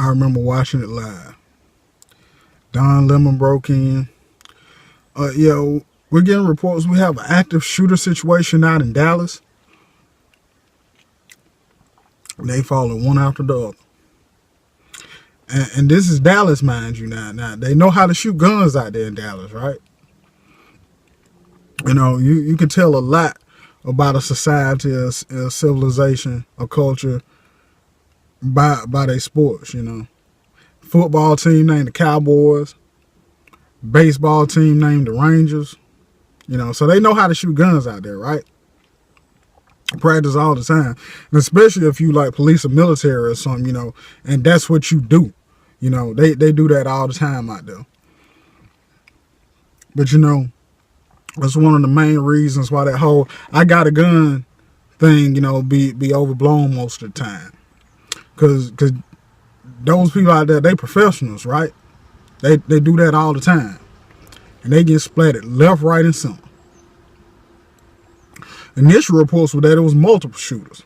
I remember watching it live. Don Lemon broke in. Yeah, we're getting reports we have an active shooter situation out in Dallas. They follow one after the other. And this is Dallas, mind you. Now they know how to shoot guns out there in Dallas, right? You know, you can tell a lot about a society, a civilization, a culture by their sports. You know, football team named the Cowboys, baseball team named the Rangers. You know, so they know how to shoot guns out there, right? Practice all the time, and especially if you like police or military or something, you know, and that's what you do. You know, they do that all the time out there. But you know, that's one of the main reasons why that whole "I got a gun" thing, you know, be overblown most of the time. Cause those people out there, they professionals, right? They do that all the time, and they get splattered left, right, and center. Initial reports were that it was multiple shooters.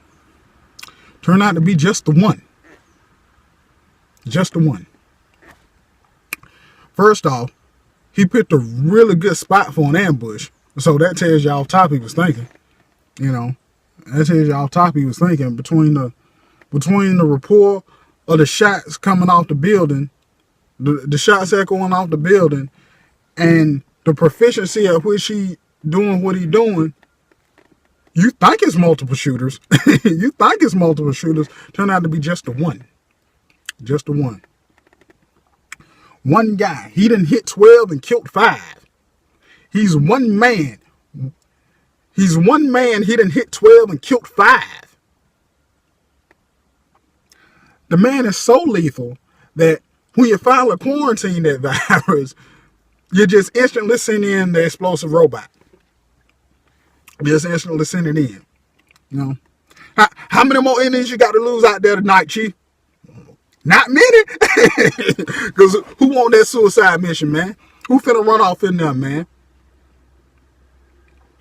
Turned out to be just the one. Just the one. First off, he picked a really good spot for an ambush. So that tells you off top he was thinking. You know, that tells you off top he was thinking between the report of the shots coming off the building, the shots echoing off the building, and the proficiency at which he doing what he doing. You think it's multiple shooters. You think it's multiple shooters. Turned out to be just the one. Just the one. One guy. He done hit 12 and killed 5. He's one man. He's one man. He done hit 12 and killed 5. The man is so lethal that when you finally quarantine that virus, you just instantly send in the explosive robot. Just instantly send it in. You know, how many more innings you got to lose out there tonight, Chief? Not many. Because who want that suicide mission, man? Who finna run off in there, man?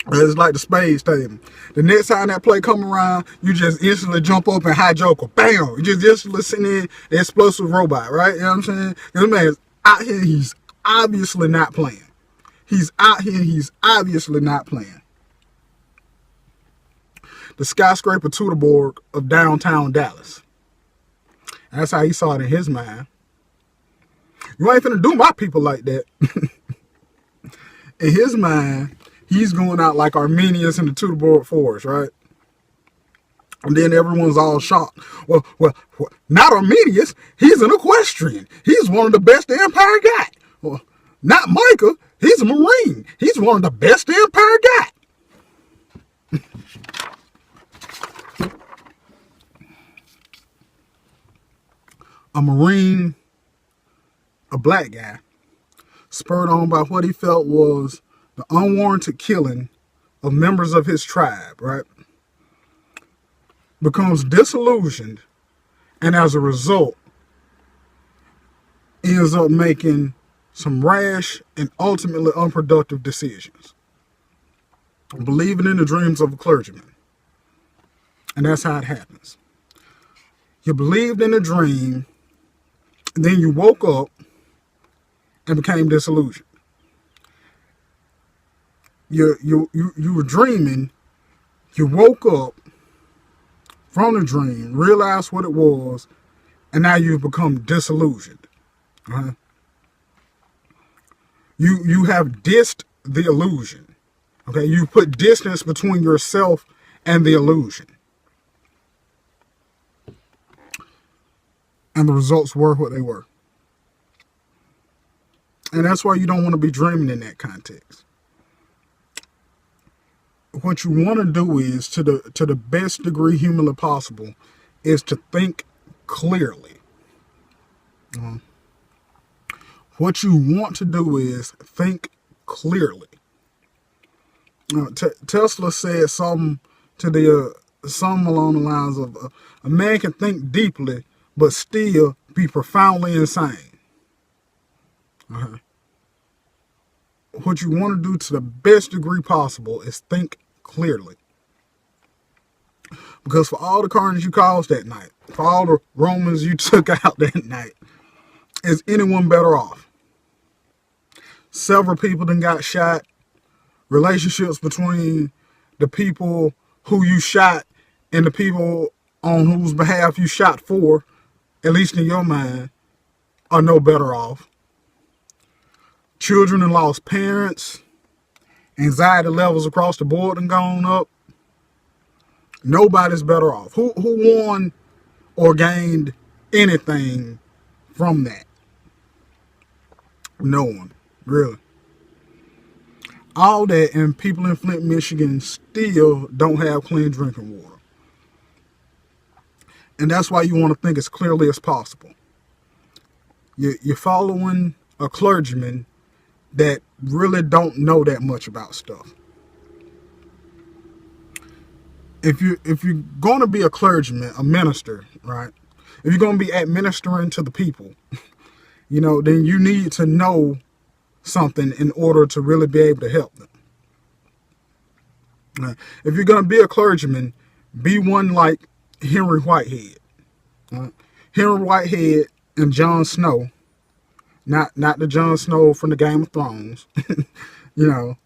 It's like the spades table. The next time that play come around, you just instantly jump up and high joker. Bam! You just instantly send in the explosive robot, right? You know what I'm saying? This man's out here, he's obviously not playing. He's out here, he's obviously not playing. The skyscraper Tutorborg of downtown Dallas. That's how he saw it in his mind. You ain't finna do my people like that. In his mind, he's going out like Armenians in the Tutorborg Forest, right? And then everyone's all shocked. Well, not Armenians. He's an equestrian. He's one of the best the Empire got. Well, not Micah. He's a Marine. He's one of the best the Empire got. A Marine, a black guy, spurred on by what he felt was the unwarranted killing of members of his tribe, right? Becomes disillusioned, and as a result, ends up making some rash and ultimately unproductive decisions. Believing in the dreams of a clergyman. And that's how it happens. You believed in a dream, and then you woke up and became disillusioned. You were dreaming, you woke up from the dream, realized what it was, and now you've become disillusioned. You have dissed the illusion. Okay, you put distance between yourself and the illusion. And the results were what they were. And that's why you don't want to be dreaming in that context. What you want to do is, to the best degree humanly possible, is to think clearly. What you want to do is think clearly. Tesla said something along the lines of, a man can think deeply but still be profoundly insane. What you want to do to the best degree possible is think clearly. Because for all the carnage you caused that night, for all the Romans you took out that night, is anyone better off? Several people then got shot. Relationships between the people who you shot and the people on whose behalf you shot for, at least in your mind, are no better off. Children and lost parents. Anxiety levels across the board and gone up. Nobody's better off. Who won or gained anything from that? No one, really. All that, and people in Flint, Michigan still don't have clean drinking water. And that's why you want to think as clearly as possible. You're following a clergyman that really don't know that much about stuff. If you're going to be a clergyman, a minister, right? If you're going to be administering to the people, then you need to know something in order to really be able to help them. If you're going to be a clergyman, be one like Henry Whitehead. Henry Whitehead and Jon Snow, not the Jon Snow from the Game of Thrones. No.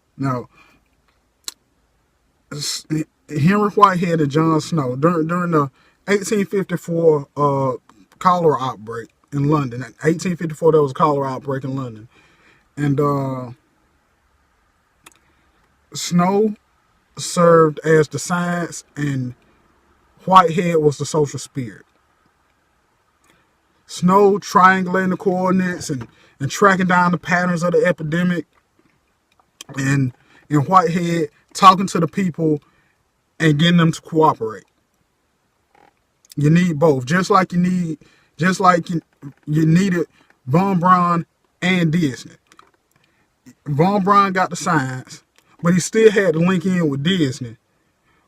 Henry Whitehead and Jon Snow during the 1854 cholera outbreak in London. In 1854, there was a cholera outbreak in London. And Snow served as the science and Whitehead was the social spirit. Snow triangulating the coordinates and tracking down the patterns of the epidemic, and Whitehead talking to the people and getting them to cooperate. You need both, just like you needed Von Braun and Disney. Von Braun got the science, but he still had to link in with Disney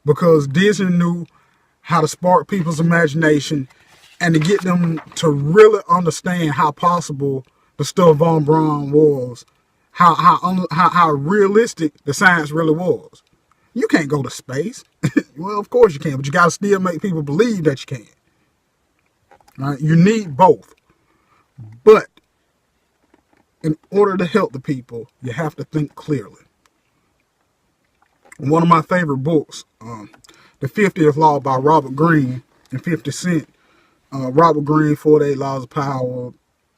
because Disney knew how to spark people's imagination and to get them to really understand how possible the stuff Von Braun was, how realistic the science really was. You can't go to space. Well, of course you can, but you got to still make people believe that you can. Right? You need both. But in order to help the people, you have to think clearly. One of my favorite books, The 50th Law by Robert Greene and 50 Cent. Robert Greene, 48 Laws of Power,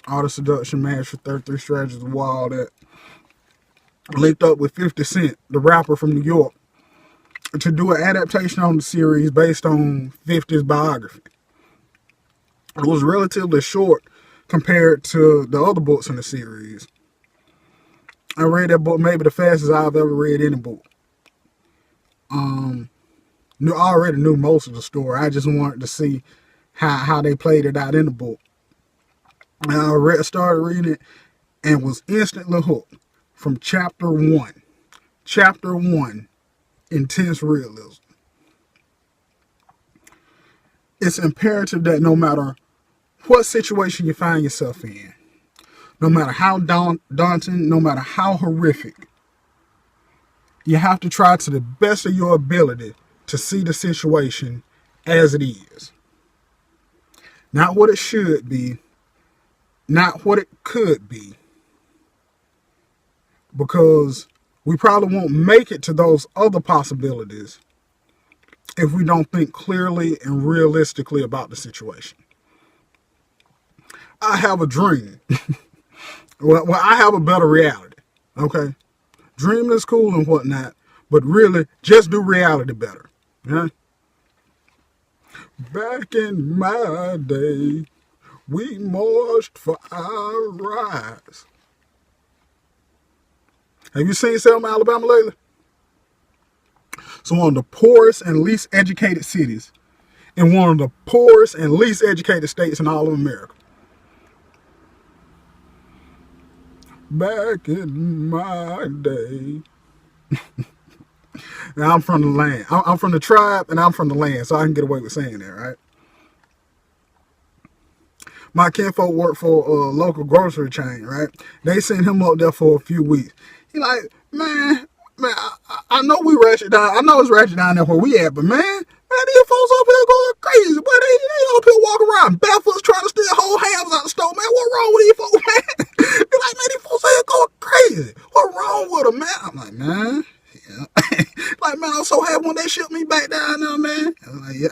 Art of Seduction, Mastery, 33 Strategies of War, all that. Linked up with 50 Cent, the rapper from New York, to do an adaptation on the series based on 50's biography. It was relatively short compared to the other books in the series. I read that book maybe the fastest I've ever read any book. I already knew most of the story. I just wanted to see how they played it out in the book. And I started reading it and was instantly hooked from chapter 1. Chapter 1, Intense Realism. It's imperative that no matter what situation you find yourself in, no matter how daunting, no matter how horrific, you have to try to the best of your ability to see the situation as it is. Not what it should be, not what it could be. Because we probably won't make it to those other possibilities if we don't think clearly and realistically about the situation. I have a dream. well, I have a better reality. Okay? Dreaming is cool and whatnot, but really, just do reality better. Yeah? Back in my day, we marched for our rights. Have you seen Selma, Alabama lately? So one of the poorest and least educated cities in one of the poorest and least educated states in all of America. Back in my day. Now I'm from the land. I'm from the tribe and I'm from the land, so I can get away with saying that, right? My kinfolk work for a local grocery chain, right? They sent him up there for a few weeks. He like, man, I know we ratchet down. I know it's ratchet down there where we at, but man, these folks up here going crazy. But they up here walking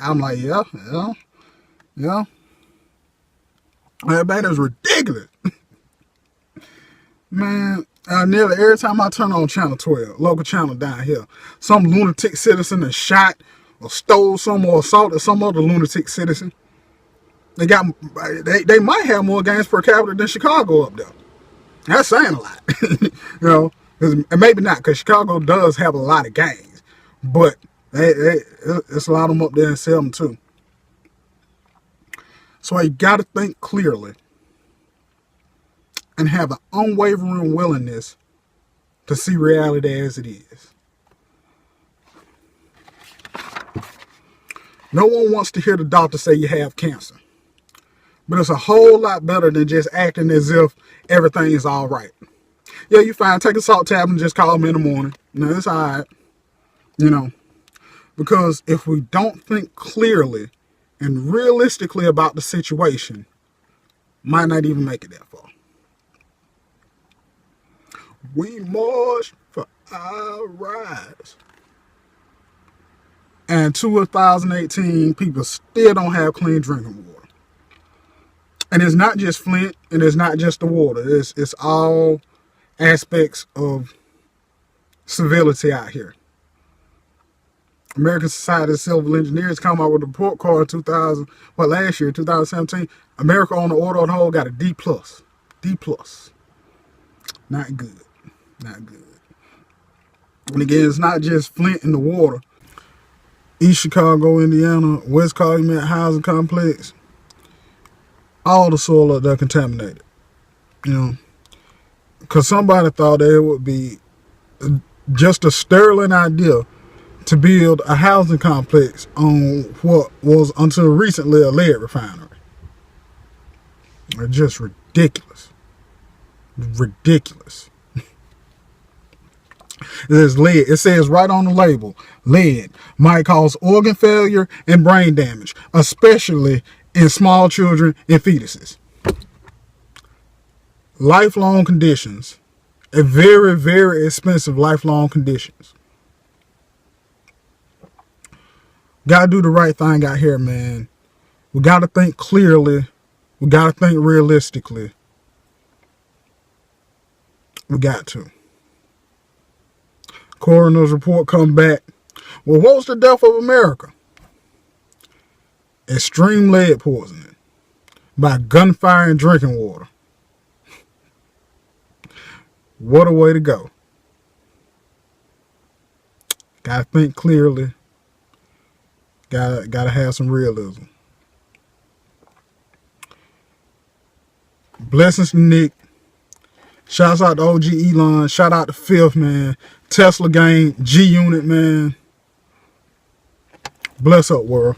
I'm like, yeah. That is ridiculous. Man, nearly every time I turn on Channel 12, local channel down here, some lunatic citizen is shot or stole some or assaulted some other lunatic citizen. They might have more gangs per capita than Chicago up there. That's saying a lot. And maybe not, because Chicago does have a lot of gangs, but it's a lot of them up there in Selma too. So you got to think clearly and have an unwavering willingness to see reality as it is. No one wants to hear the doctor say you have cancer. But it's a whole lot better than just acting as if everything is all right. Yeah, you fine. Take a salt tablet and just call me in the morning. No, it's all right. Because if we don't think clearly and realistically about the situation, might not even make it that far. We march for our rights. And 2018, people still don't have clean drinking water. And it's not just Flint, and it's not just the water. It's all aspects of civility out here. American Society of Civil Engineers come out with a report card last year, 2017. America on the order of the whole got a D+. D+. Not good. Not good. And again, it's not just Flint and the water. East Chicago, Indiana, West Calumet Housing Complex, all the soil up there contaminated. Because somebody thought it would be just a sterling idea to build a housing complex on what was until recently a lead refinery. It's just ridiculous. Ridiculous. There's lead. It says right on the label, lead might cause organ failure and brain damage, especially in small children and fetuses. Lifelong conditions. A very, very expensive lifelong conditions. Gotta do the right thing out here, man. We gotta think clearly. We gotta think realistically. We got to. Coroner's report come back. Well, what was the death of America? Extreme lead poisoning by gunfire and drinking water. What a way to go. Gotta think clearly. Gotta have some realism. Blessings to Nick. Shouts out to OG Elon. Shout out to Fifth, man. Tesla gang, G Unit, man. Bless up, world.